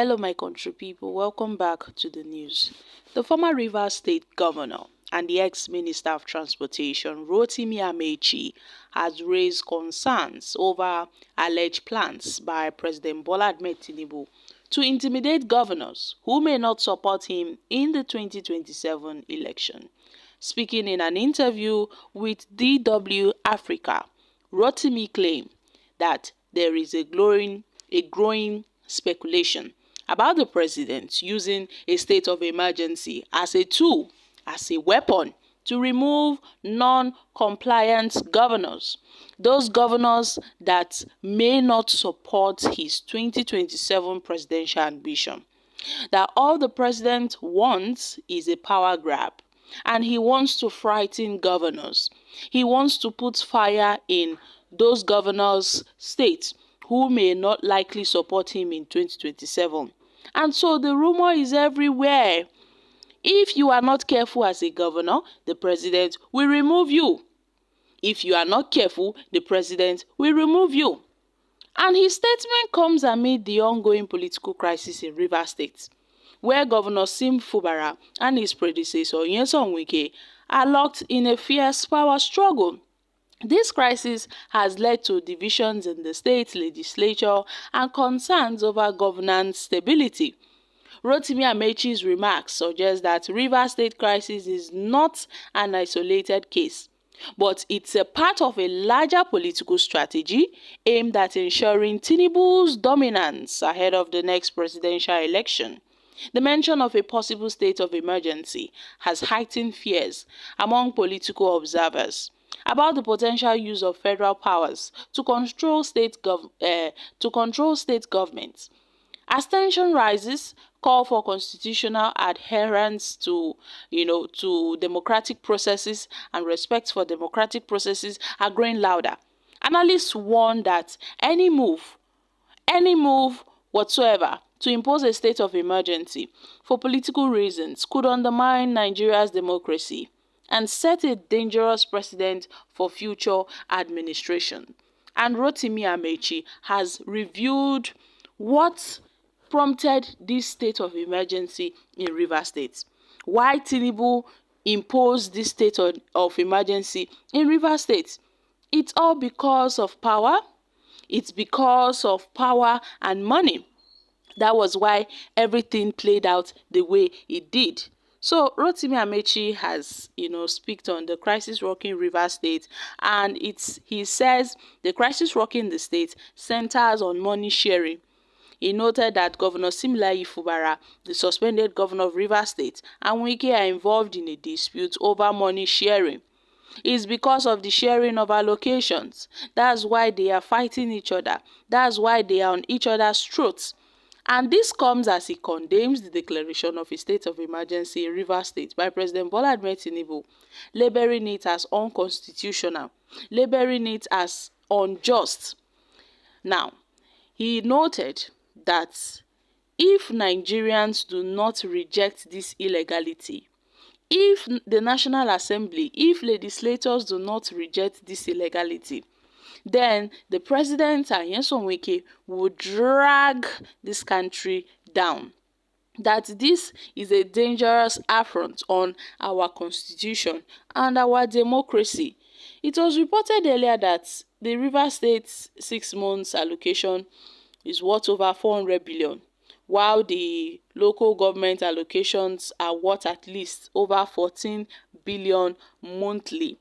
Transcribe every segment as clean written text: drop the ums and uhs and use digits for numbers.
Hello, my country people. Welcome back to the news. The former Rivers State Governor and the ex-Minister of Transportation, Rotimi, has raised concerns over alleged plans by President Bola Tinubu to intimidate governors who may not support him in the 2027 election. Speaking in an interview with DW Africa, Rotimi claimed that there is a growing speculation about the president using a state of emergency as a tool, as a weapon to remove non-compliant governors, those governors that may not support his 2027 presidential ambition. That all the president wants is a power grab, and he wants to frighten governors. He wants to put fire in those governors' states who may not likely support him in 2027. And so the rumor is everywhere. If you are not careful as a governor, the president will remove you. If you are not careful, the president will remove you. And his statement comes amid the ongoing political crisis in Rivers State, where Governor Fubara and his predecessor Wike are locked in a fierce power struggle. This crisis has led to divisions in the state legislature and concerns over governance stability. Rotimi's remarks suggest that Rivers State crisis is not an isolated case, but it's a part of a larger political strategy aimed at ensuring Tinubu's dominance ahead of the next presidential election. The mention of a possible state of emergency has heightened fears among political observers about the potential use of federal powers to control state governments. As tension rises, call for constitutional adherence to democratic processes and respect for democratic processes are growing louder. Analysts warn that any move whatsoever to impose a state of emergency for political reasons could undermine Nigeria's democracy and set a dangerous precedent for future administration. And Rotimi has reviewed what prompted this state of emergency in Rivers State, why Tinubu imposed this state of emergency in Rivers State. It's all because of power. It's because of power and money. That was why everything played out the way it did. So Rotimi has, speaked on the crisis rocking Rivers State, and he says the crisis rocking the state centers on money sharing. He noted that Governor Fubara, the suspended governor of Rivers State, and Wike are involved in a dispute over money sharing. It's because of the sharing of allocations. That's why they are fighting each other. That's why they are on each other's throats. And this comes as he condemns the declaration of a state of emergency in Rivers State by President Bola Tinubu, labeling it as unconstitutional, labeling it as unjust. Now, he noted that if Nigerians do not reject this illegality, if the National Assembly, if legislators do not reject this illegality, then the president and Wike will drag this country down. That this is a dangerous affront on our constitution and our democracy. It was reported earlier that the Rivers State 6 months allocation is worth over 400 billion, while the local government allocations are worth at least over 14 billion monthly.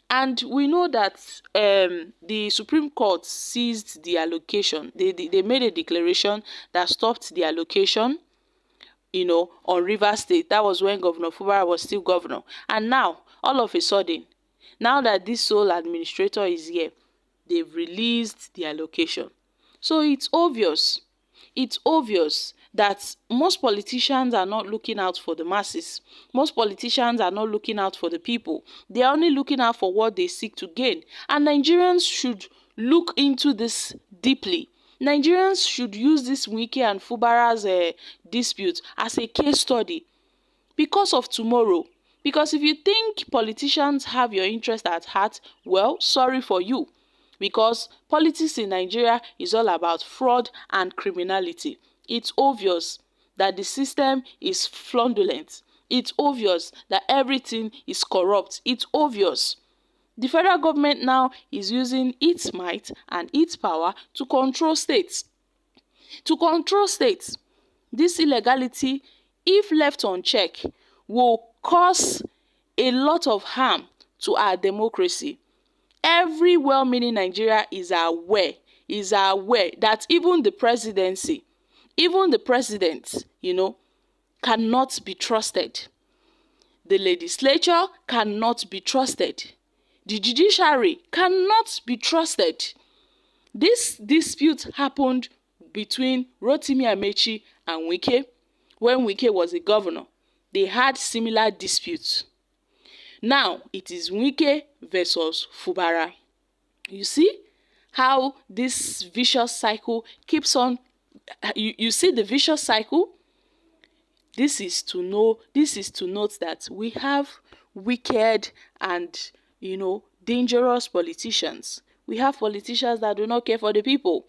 And we know that the Supreme Court seized the allocation. They made a declaration that stopped the allocation, on Rivers State. That was when Governor Fubara was still governor. And now, all of a sudden, now that this sole administrator is here, they've released the allocation. So it's obvious that most politicians are not looking out for the masses. Most politicians are not looking out for the people. They are only looking out for what they seek to gain. And Nigerians should look into this deeply. Nigerians should use this Wike and Fubara's dispute as a case study because of tomorrow. Because if you think politicians have your interest at heart, well, sorry for you. Because politics in Nigeria is all about fraud and criminality. It's obvious that the system is fraudulent. It's obvious that everything is corrupt. It's obvious. The federal government now is using its might and its power to control states. To control states. This illegality, if left unchecked, will cause a lot of harm to our democracy. Every well-meaning Nigeria is aware that even the presidency, even the president, cannot be trusted. The legislature cannot be trusted. The judiciary cannot be trusted. This dispute happened between Rotimi and Wike. When Wike was a governor, they had similar disputes. Now it is Wike versus Fubara. You see how this vicious cycle keeps on. You see the vicious cycle? This is to note that we have wicked and dangerous politicians. We have politicians that do not care for the people.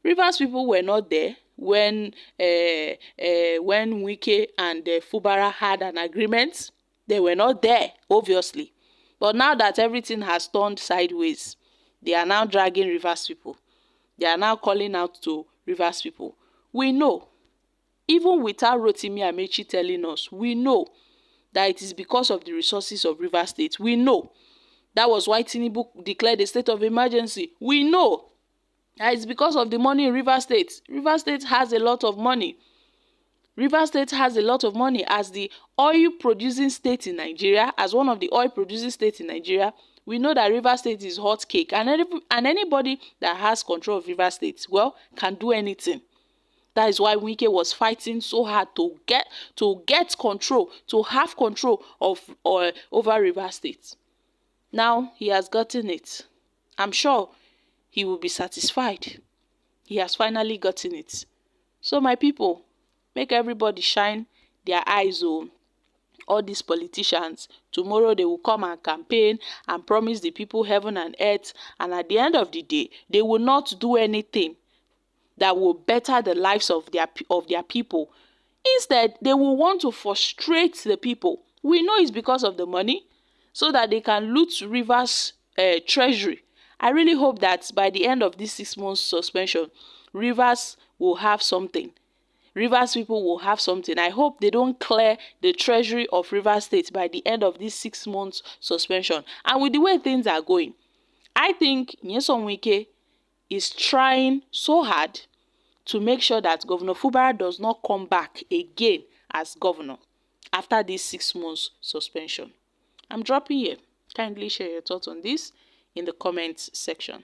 Rivers people were not there when Wike and Fubara had an agreement. They were not there, obviously. But now that everything has turned sideways, they are now dragging Rivers people. They are now calling out to Rivers people. We know, even without Rotimi Amechi telling us, we know that it is because of the resources of Rivers State. We know. That was why Tinubu declared a state of emergency. We know that it's because of the money in Rivers State. Rivers State has a lot of money. Rivers State has a lot of money as the oil-producing state in Nigeria, as one of the oil-producing states in Nigeria. We know that Rivers State is hot cake, and anybody that has control of Rivers State, can do anything. That is why Wike was fighting so hard to get control, to have control of over Rivers State. Now he has gotten it. I'm sure he will be satisfied. He has finally gotten it. So my people, make everybody shine their eyes on all these politicians. Tomorrow they will come and campaign and promise the people heaven and earth, and at the end of the day, they will not do anything that will better the lives of their people. Instead, they will want to frustrate the people. We know it's because of the money, so that they can loot Rivers treasury. I really hope that by the end of this 6 months suspension, Rivers will have something. Rivers people will have something. I hope they don't clear the treasury of Rivers State by the end of this 6 months suspension. And with the way things are going, I think Nyesom Wike is trying so hard to make sure that Governor Fubara does not come back again as governor after this 6 months suspension. I'm dropping here. Kindly share your thoughts on this in the comments section.